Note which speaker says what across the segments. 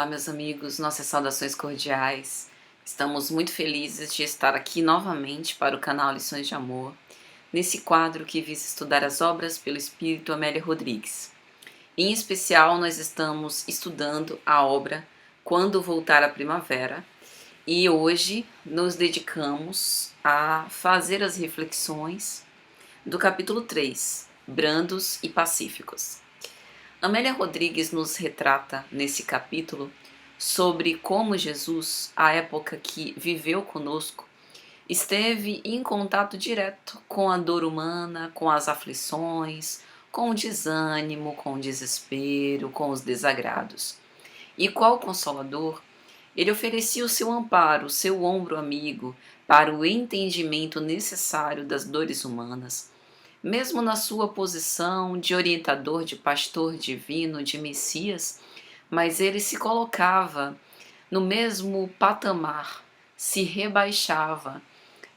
Speaker 1: Olá, meus amigos, nossas saudações cordiais. Estamos muito felizes de estar aqui novamente para o canal Lições de Amor, nesse quadro que visa estudar as obras pelo Espírito Amélia Rodrigues. Em especial, nós estamos estudando a obra Quando Voltar a Primavera e hoje nos dedicamos a fazer as reflexões do capítulo 3, Brandos e Pacíficos. Amélia Rodrigues nos retrata nesse capítulo sobre como Jesus, à época que viveu conosco, esteve em contato direto com a dor humana, com as aflições, com o desânimo, com o desespero, com os desagrados. E qual consolador, ele oferecia o seu amparo, o seu ombro amigo, para o entendimento necessário das dores humanas, mesmo na sua posição de orientador, de pastor divino, de Messias, mas ele se colocava no mesmo patamar, se rebaixava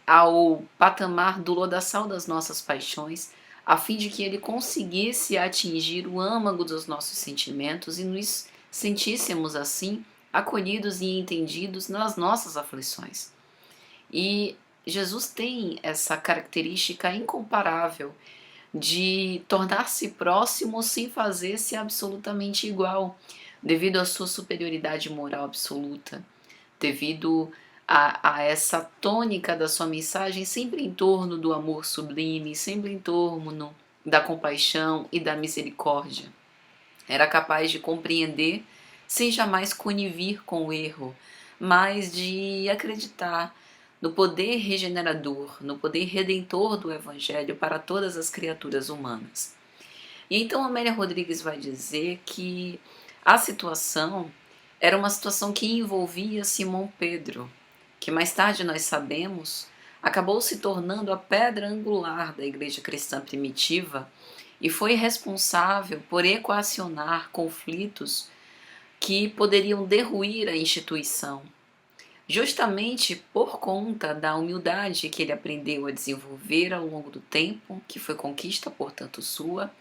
Speaker 1: ao patamar do lodaçal das nossas paixões, a fim de que ele conseguisse atingir o âmago dos nossos sentimentos e nos sentíssemos assim acolhidos e entendidos nas nossas aflições. E Jesus tem essa característica incomparável de tornar-se próximo sem fazer-se absolutamente igual, devido à sua superioridade moral absoluta, devido a essa tônica da sua mensagem sempre em torno do amor sublime, sempre em torno da compaixão e da misericórdia. Era capaz de compreender sem jamais conivir com o erro, mas de acreditar no poder regenerador, no poder redentor do Evangelho para todas as criaturas humanas. E então Amélia Rodrigues vai dizer que a situação era uma situação que envolvia Simão Pedro, que mais tarde nós sabemos acabou se tornando a pedra angular da igreja cristã primitiva e foi responsável por equacionar conflitos que poderiam derruir a instituição, justamente por conta da humildade que ele aprendeu a desenvolver ao longo do tempo, que foi conquista, portanto, sua,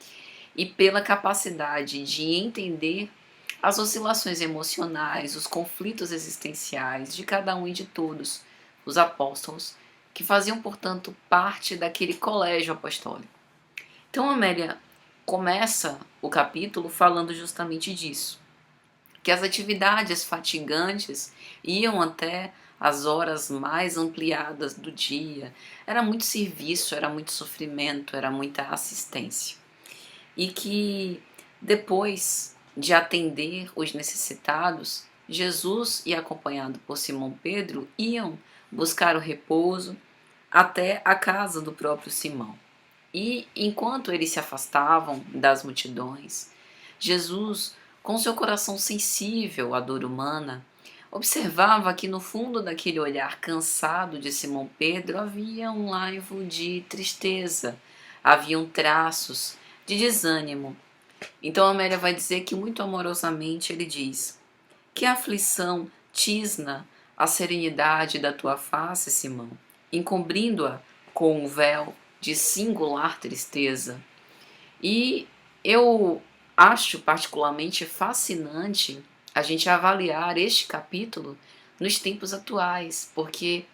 Speaker 1: e pela capacidade de entender as oscilações emocionais, os conflitos existenciais de cada um e de todos os apóstolos, que faziam, portanto, parte daquele colégio apostólico. Então, Amélia começa o capítulo falando justamente disso, que as atividades fatigantes iam até as horas mais ampliadas do dia. Era muito serviço, era muito sofrimento, era muita assistência. E que depois de atender os necessitados, Jesus e acompanhado por Simão Pedro iam buscar o repouso até a casa do próprio Simão. E enquanto eles se afastavam das multidões, Jesus, com seu coração sensível à dor humana, observava que no fundo daquele olhar cansado de Simão Pedro havia um laivo de tristeza, haviam traços de desânimo. Então Amélia vai dizer que muito amorosamente ele diz: que aflição tisna a serenidade da tua face, Simão, encobrindo-a com um véu de singular tristeza. E eu acho particularmente fascinante a gente avaliar este capítulo nos tempos atuais, porque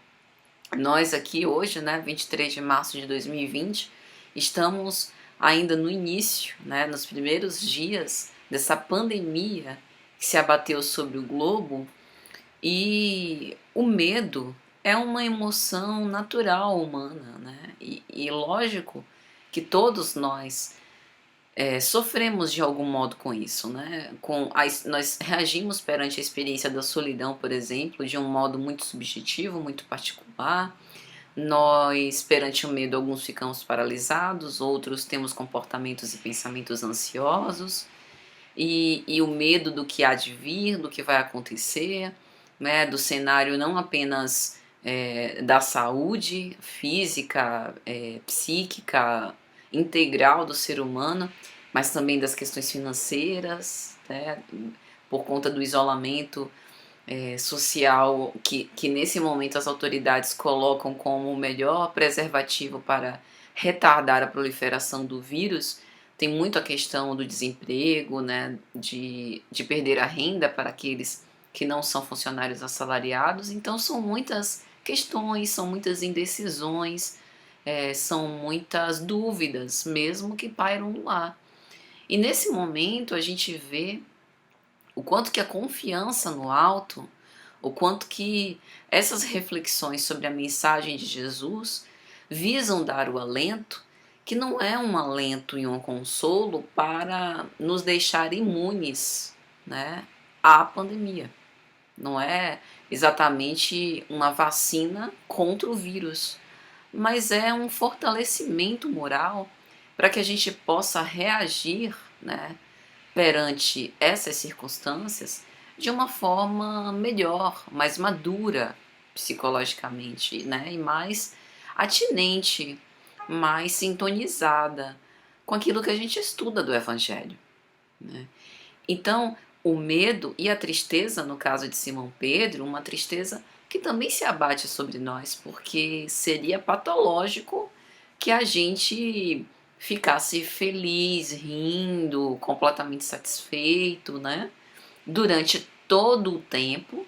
Speaker 1: nós aqui hoje, 23 de março de 2020, estamos ainda no início, nos primeiros dias dessa pandemia que se abateu sobre o globo, e o medo é uma emoção natural humana, e lógico que todos nós sofremos de algum modo com isso, nós reagimos perante a experiência da solidão, por exemplo, de um modo muito subjetivo, muito particular. Nós, perante o medo, alguns ficamos paralisados, outros temos comportamentos e pensamentos ansiosos, e o medo do que há de vir, do que vai acontecer, do cenário não apenas da saúde física, psíquica, integral do ser humano, mas também das questões financeiras, por conta do isolamento social que nesse momento as autoridades colocam como o melhor preservativo para retardar a proliferação do vírus. tem muito a questão do desemprego, né, de perder a renda para aqueles que não são funcionários assalariados. Então são muitas questões, são muitas indecisões, são muitas dúvidas mesmo que pairam no ar. E nesse momento a gente vê o quanto que a confiança no alto, o quanto que essas reflexões sobre a mensagem de Jesus visam dar o alento, que não é um alento e um consolo para nos deixar imunes, né, à pandemia. Não é exatamente uma vacina contra o vírus, mas é um fortalecimento moral para que a gente possa reagir, né, perante essas circunstâncias de uma forma melhor, mais madura psicologicamente, né? E mais atinente, mais sintonizada com aquilo que a gente estuda do Evangelho, né? Então, o medo e a tristeza, no caso de Simão Pedro, uma tristeza que também se abate sobre nós, porque seria patológico que a gente ficasse feliz, rindo, completamente satisfeito, né? Durante todo o tempo,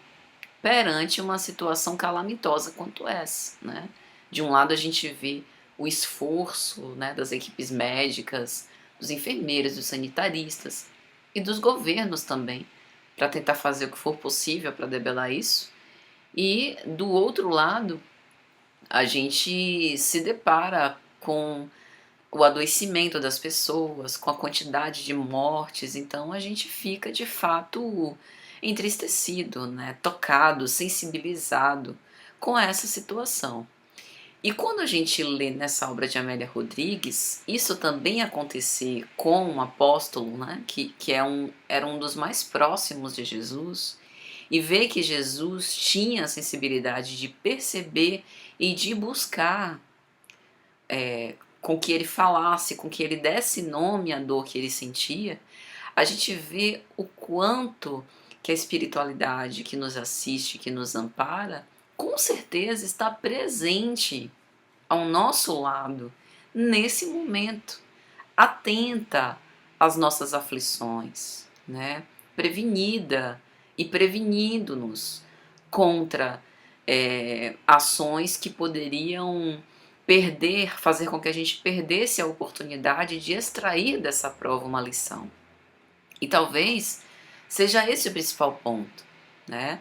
Speaker 1: perante uma situação calamitosa quanto essa, né? De um lado a gente vê o esforço, né, das equipes médicas, dos enfermeiros, dos sanitaristas e dos governos também, para tentar fazer o que for possível para debelar isso. E do outro lado, a gente se depara com o adoecimento das pessoas, com a quantidade de mortes. Então a gente fica de fato entristecido, né? Tocado, sensibilizado com essa situação. E quando a gente lê nessa obra de Amélia Rodrigues, isso também acontecer com um apóstolo, né? que era um dos mais próximos de Jesus, e ver que Jesus tinha a sensibilidade de perceber e de buscar com que ele falasse, com que ele desse nome à dor que ele sentia, a gente vê o quanto que a espiritualidade que nos assiste, que nos ampara, com certeza está presente ao nosso lado nesse momento, atenta às nossas aflições, né? Prevenida e prevenindo-nos contra ações que poderiam fazer com que a gente perdesse a oportunidade de extrair dessa prova uma lição. E talvez seja esse o principal ponto, né?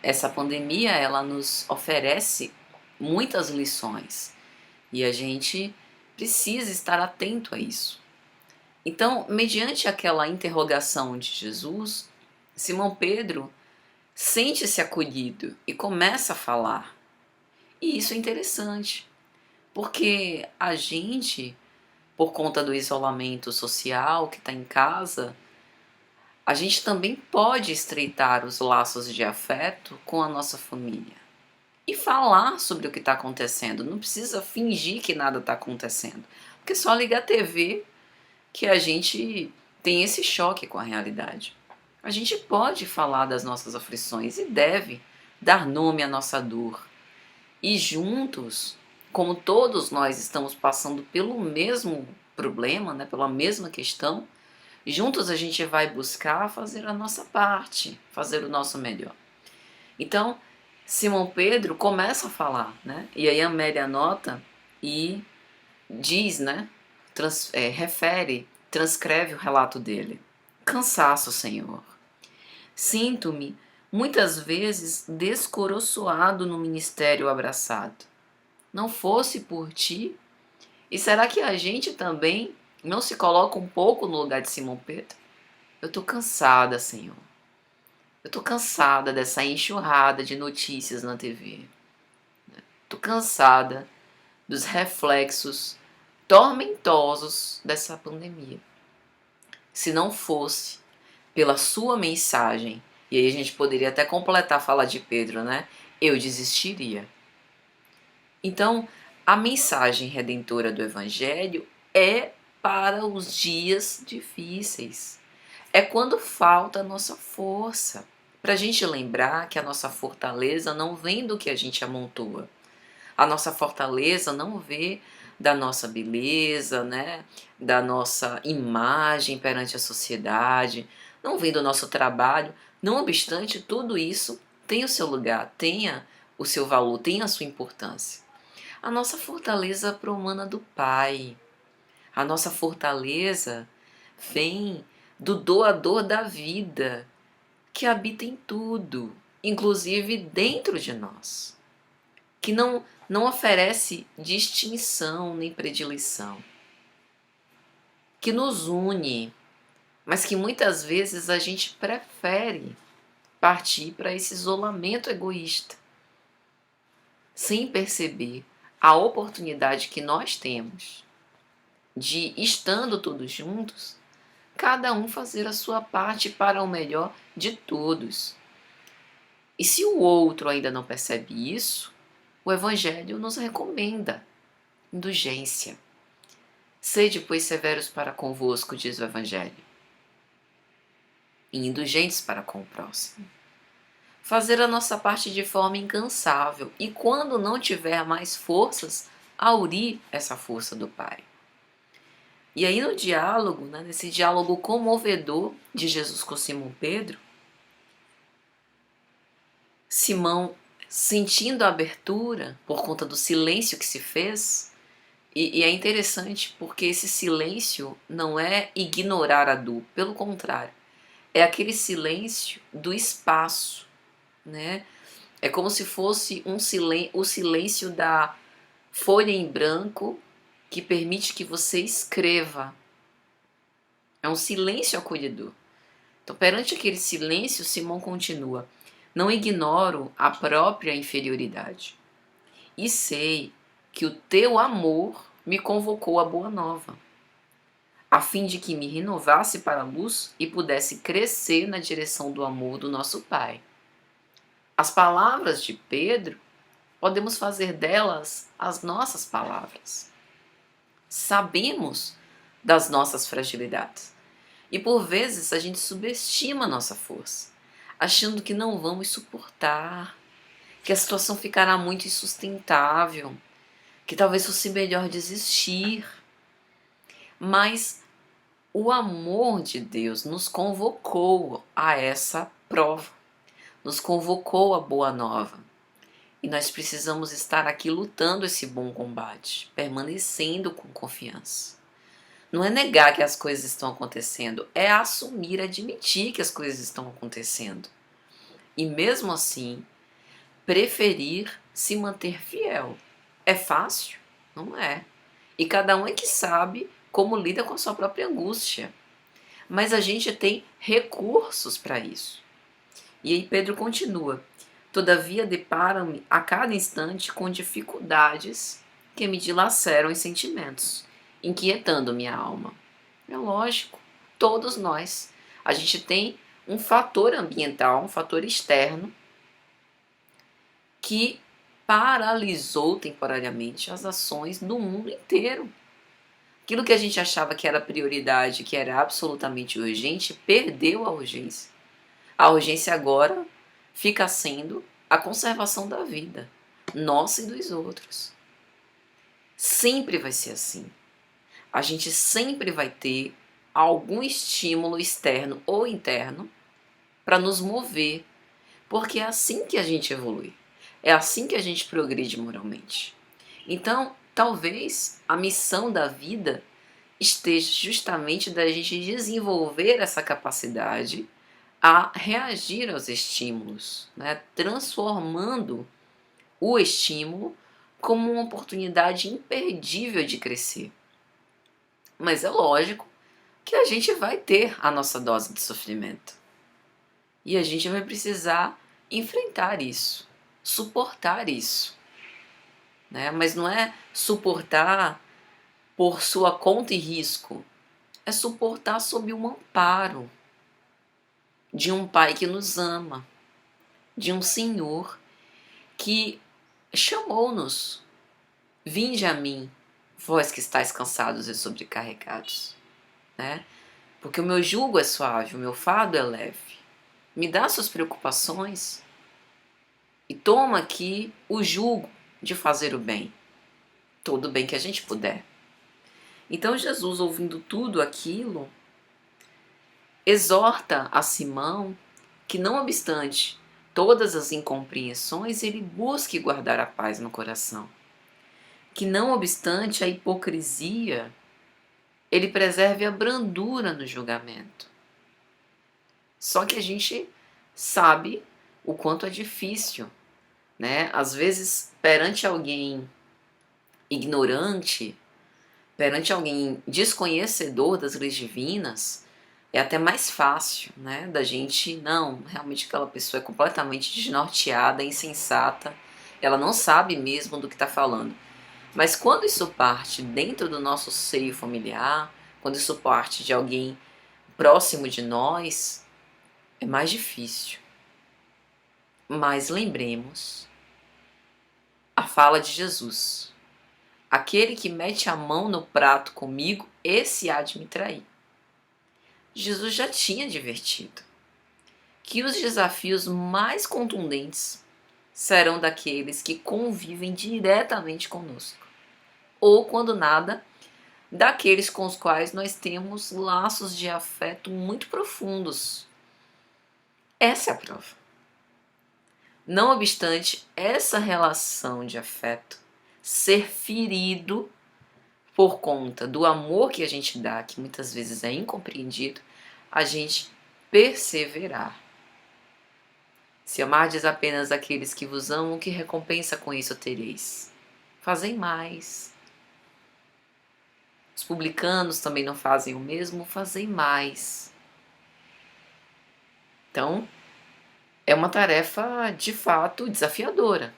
Speaker 1: Essa pandemia, ela nos oferece muitas lições e a gente precisa estar atento a isso. Então, mediante aquela interrogação de Jesus, Simão Pedro sente-se acolhido e começa a falar. E isso é interessante, porque a gente, por conta do isolamento social que está em casa, a gente também pode estreitar os laços de afeto com a nossa família e falar sobre o que está acontecendo. Não precisa fingir que nada está acontecendo, porque é só ligar a TV que a gente tem esse choque com a realidade. A gente pode falar das nossas aflições e deve dar nome à nossa dor. E juntos, como todos nós estamos passando pelo mesmo problema, né, pela mesma questão, juntos a gente vai buscar fazer a nossa parte, fazer o nosso melhor. Então, Simão Pedro começa a falar, né? E aí Amélia anota e diz, né? Transcreve o relato dele. Cansaço, Senhor. Sinto-me muitas vezes descoroçoado no ministério abraçado. Não fosse por ti? E será que a gente também não se coloca um pouco no lugar de Simão Pedro? Eu tô cansada, Senhor. Eu tô cansada dessa enxurrada de notícias na TV. Tô cansada dos reflexos tormentosos dessa pandemia. Se não fosse pela sua mensagem, e aí a gente poderia até completar a fala de Pedro, né? Eu desistiria. Então, a mensagem redentora do Evangelho é para os dias difíceis. É quando falta a nossa força. Para a gente lembrar que a nossa fortaleza não vem do que a gente amontoa. A nossa fortaleza não vem da nossa beleza, né? Da nossa imagem perante a sociedade, não vem do nosso trabalho. Não obstante, tudo isso tem o seu lugar, tenha o seu valor, tem a sua importância. A nossa fortaleza promana do Pai. A nossa fortaleza vem do doador da vida, que habita em tudo, inclusive dentro de nós, que não oferece distinção nem predileção, que nos une, mas que muitas vezes a gente prefere partir para esse isolamento egoísta, sem perceber a oportunidade que nós temos de, estando todos juntos, cada um fazer a sua parte para o melhor de todos. E se o outro ainda não percebe isso, o Evangelho nos recomenda indulgência. Sede, pois, severos para convosco, diz o Evangelho, e indulgentes para com o próximo. Fazer a nossa parte de forma incansável e, quando não tiver mais forças, aurir essa força do Pai. E aí no diálogo, né, nesse diálogo comovedor de Jesus com Simão Pedro, Simão, sentindo a abertura por conta do silêncio que se fez, e é interessante porque esse silêncio não é ignorar a dor, pelo contrário, é aquele silêncio do espaço, né? É como se fosse o silêncio da folha em branco que permite que você escreva. É um silêncio acolhedor. Então, perante aquele silêncio, Simão continua: não ignoro a própria inferioridade, e sei que o teu amor me convocou à boa nova, a fim de que me renovasse para a luz e pudesse crescer na direção do amor do nosso Pai. As palavras de Pedro, podemos fazer delas as nossas palavras. Sabemos das nossas fragilidades e por vezes a gente subestima a nossa força, achando que não vamos suportar, que a situação ficará muito insustentável, que talvez fosse melhor desistir. Mas o amor de Deus nos convocou a essa prova, nos convocou à boa nova. E nós precisamos estar aqui lutando esse bom combate, permanecendo com confiança. Não é negar que as coisas estão acontecendo, é assumir, admitir que as coisas estão acontecendo. E mesmo assim, preferir se manter fiel. É fácil? Não é. E cada um é que sabe como lida com a sua própria angústia. Mas a gente tem recursos para isso. E aí Pedro continua: todavia deparo-me a cada instante com dificuldades que me dilaceram os sentimentos, inquietando minha alma. É lógico, todos nós. A gente tem um fator ambiental, um fator externo, que paralisou temporariamente as ações do mundo inteiro. Aquilo que a gente achava que era prioridade, que era absolutamente urgente, perdeu a urgência. A urgência agora fica sendo a conservação da vida, nossa e dos outros. Sempre vai ser assim. A gente sempre vai ter algum estímulo externo ou interno para nos mover, porque é assim que a gente evolui, é assim que a gente progride moralmente. Então, talvez a missão da vida esteja justamente da gente desenvolver essa capacidade a reagir aos estímulos, né? Transformando o estímulo como uma oportunidade imperdível de crescer. Mas é lógico que a gente vai ter a nossa dose de sofrimento. E a gente vai precisar enfrentar isso, suportar isso, né? Mas não é suportar por sua conta e risco, é suportar sob um amparo de um Pai que nos ama, de um Senhor que chamou-nos: vinde a mim, vós que estáis cansados e sobrecarregados, né? Porque o meu jugo é suave, o meu fardo é leve. Me dá suas preocupações e toma aqui o jugo de fazer o bem. todo o bem que a gente puder. Então Jesus, ouvindo tudo aquilo, exorta a Simão que, não obstante todas as incompreensões, ele busque guardar a paz no coração. Que, não obstante a hipocrisia, ele preserve a brandura no julgamento. Só que a gente sabe o quanto é difícil, né? Às vezes, perante alguém ignorante, perante alguém desconhecedor das leis divinas, é até mais fácil, né, da gente, não, realmente aquela pessoa é completamente desnorteada, insensata, ela não sabe mesmo do que está falando. Mas quando isso parte dentro do nosso seio familiar, quando isso parte de alguém próximo de nós, é mais difícil. Mas lembremos a fala de Jesus: aquele que mete a mão no prato comigo, esse há de me trair. Jesus já tinha advertido que os desafios mais contundentes serão daqueles que convivem diretamente conosco, ou, quando nada, daqueles com os quais nós temos laços de afeto muito profundos. Essa é a prova. Não obstante essa relação de afeto ser ferido por conta do amor que a gente dá, que muitas vezes é incompreendido, a gente perseverar. Se amardes apenas aqueles que vos amam, que recompensa com isso tereis? Fazem mais. Os publicanos também não fazem o mesmo, fazem mais. Então, é uma tarefa de fato desafiadora.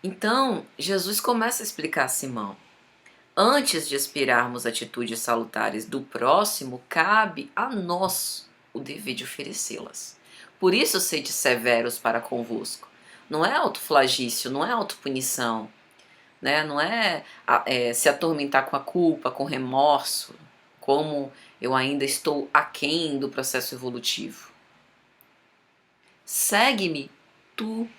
Speaker 1: Então, Jesus começa a explicar a Simão: antes de aspirarmos atitudes salutares do próximo, cabe a nós o dever de oferecê-las. Por isso, sede severos para convosco. Não é autoflagício, não é autopunição, né? Não é, se atormentar com a culpa, com remorso, como eu ainda estou aquém do processo evolutivo. Segue-me tu.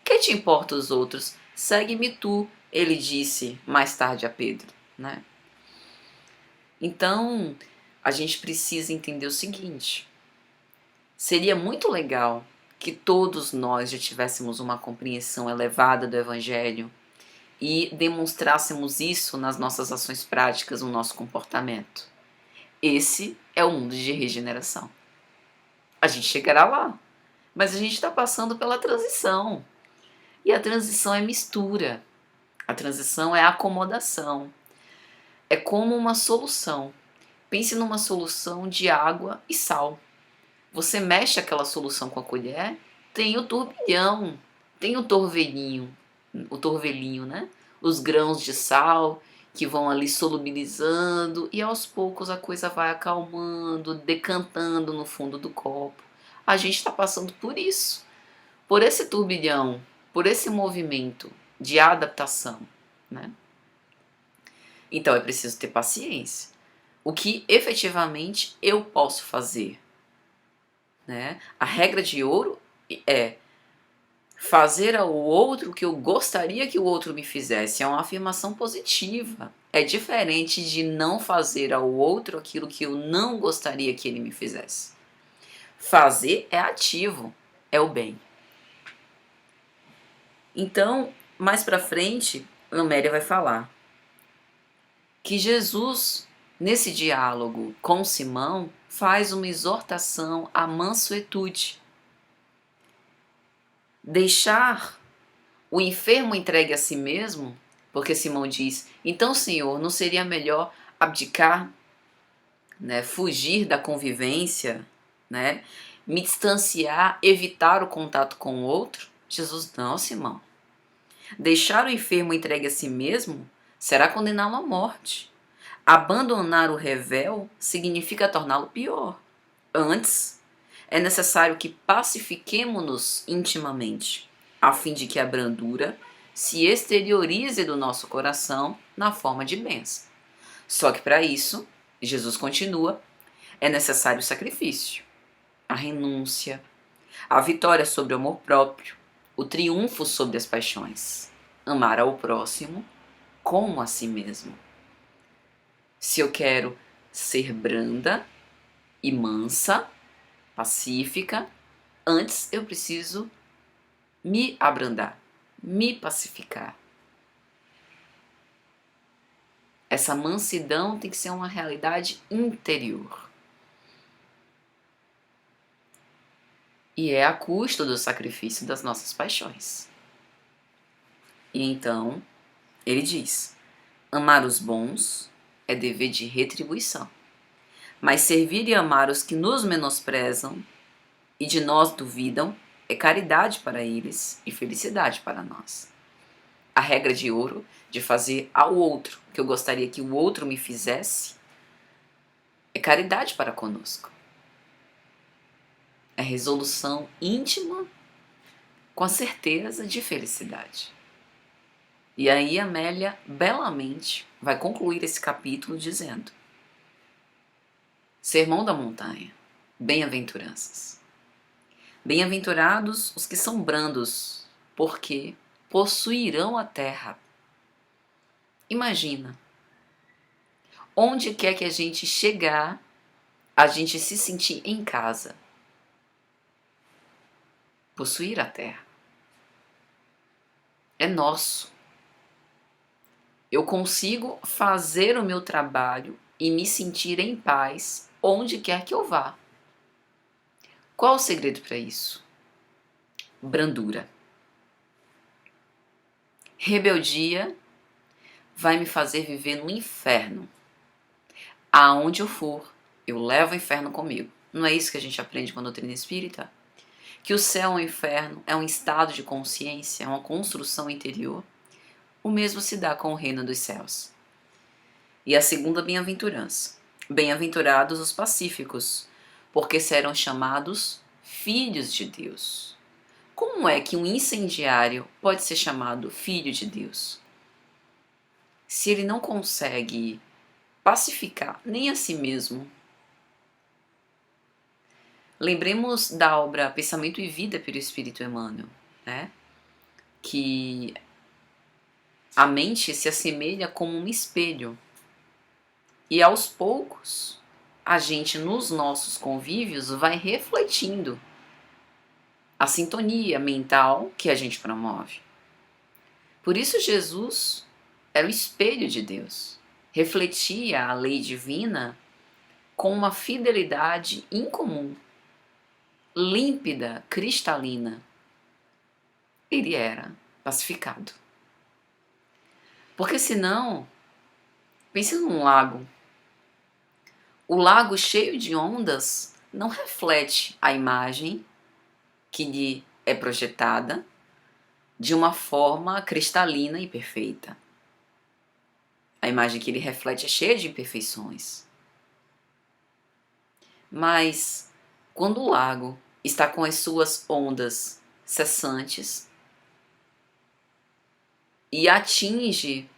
Speaker 1: Que te importa os outros? Segue-me tu, ele disse mais tarde a Pedro, né? Então, a gente precisa entender o seguinte: seria muito legal que todos nós já tivéssemos uma compreensão elevada do Evangelho e demonstrássemos isso nas nossas ações práticas, no nosso comportamento. Esse é o mundo de regeneração. A gente chegará lá, mas a gente está passando pela transição. E a transição é mistura. A transição é acomodação. É como uma solução. Pense numa solução de água e sal. Você mexe aquela solução com a colher, tem o turbilhão, tem o torvelinho, né? Os grãos de sal que vão ali solubilizando e aos poucos a coisa vai acalmando, decantando no fundo do copo. A gente está passando por isso, por esse turbilhão, por esse movimento de adaptação, né? Então é preciso ter paciência. O que efetivamente eu posso fazer, né? A regra de ouro é fazer ao outro o que eu gostaria que o outro me fizesse. É uma afirmação positiva. É diferente de não fazer ao outro aquilo que eu não gostaria que ele me fizesse. Fazer é ativo, é o bem. Então, mais pra frente, Amélia vai falar que Jesus, nesse diálogo com Simão, faz uma exortação à mansuetude. Deixar o enfermo entregue a si mesmo, porque Simão diz: então, Senhor, não seria melhor abdicar, né, fugir da convivência, né, me distanciar, evitar o contato com o outro? Jesus: não, Simão. Deixar o enfermo entregue a si mesmo será condená-lo à morte. Abandonar o revel significa torná-lo pior. Antes, é necessário que pacifiquemo-nos intimamente, a fim de que a brandura se exteriorize do nosso coração na forma de bênção. Só que para isso, Jesus continua, é necessário o sacrifício, a renúncia, a vitória sobre o amor próprio, o triunfo sobre as paixões. Amar ao próximo como a si mesmo. Se eu quero ser branda e mansa, pacífica, antes eu preciso me abrandar, me pacificar. Essa mansidão tem que ser uma realidade interior. E é a custo do sacrifício das nossas paixões. E então, ele diz: amar os bons é dever de retribuição, mas servir e amar os que nos menosprezam e de nós duvidam é caridade para eles e felicidade para nós. A regra de ouro de fazer ao outro o que eu gostaria que o outro me fizesse é caridade para conosco. É resolução íntima com a certeza de felicidade. E aí Amélia belamente vai concluir esse capítulo dizendo: Sermão da Montanha, bem-aventuranças. Bem-aventurados os que são brandos, porque possuirão a terra. Imagina, onde quer que a gente chegar, a gente se sentir em casa. Possuir a terra. É nosso. Eu consigo fazer o meu trabalho e me sentir em paz onde quer que eu vá. Qual o segredo para isso? Brandura. Rebeldia vai me fazer viver no inferno. Aonde eu for, eu levo o inferno comigo. Não é isso que a gente aprende com a doutrina espírita? Que o céu e o inferno é um estado de consciência, é uma construção interior. O mesmo se dá com o reino dos céus. E a segunda bem-aventurança. Bem-aventurados os pacíficos, porque serão chamados filhos de Deus. Como é que um incendiário pode ser chamado filho de Deus? Se ele não consegue pacificar nem a si mesmo. Lembremos da obra Pensamento e Vida pelo Espírito Emmanuel, né? Que a mente se assemelha como um espelho. E aos poucos, a gente nos nossos convívios vai refletindo a sintonia mental que a gente promove. Por isso Jesus era o espelho de Deus. Refletia a lei divina com uma fidelidade incomum, límpida, cristalina. Ele era pacificado. Porque senão, pense num lago. O lago cheio de ondas não reflete a imagem que lhe é projetada de uma forma cristalina e perfeita. A imagem que ele reflete é cheia de imperfeições. Mas quando o lago está com as suas ondas cessantes e atinge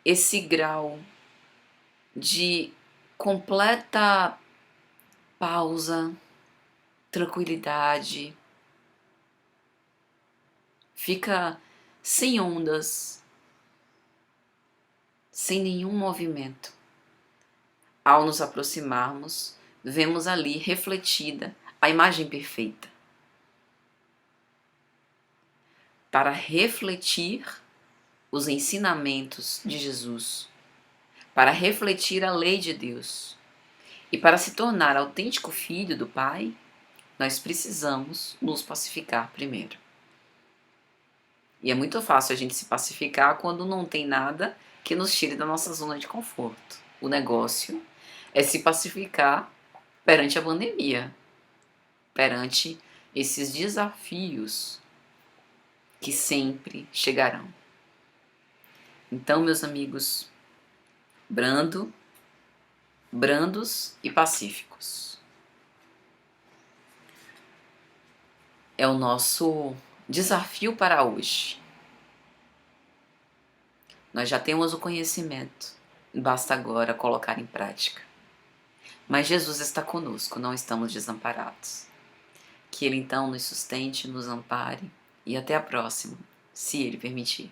Speaker 1: esse grau de completa pausa, tranquilidade, fica sem ondas, sem nenhum movimento. Ao nos aproximarmos, vemos ali refletida a imagem perfeita. Para refletir os ensinamentos de Jesus, para refletir a lei de Deus e para se tornar autêntico filho do Pai, nós precisamos nos pacificar primeiro. E é muito fácil a gente se pacificar quando não tem nada que nos tire da nossa zona de conforto. O negócio é se pacificar perante a pandemia, perante esses desafios que sempre chegarão. Então, meus amigos, brandos e pacíficos. É o nosso desafio para hoje. Nós já temos o conhecimento, basta agora colocar em prática. Mas Jesus está conosco, não estamos desamparados. Que Ele então nos sustente, nos ampare e até a próxima, se Ele permitir.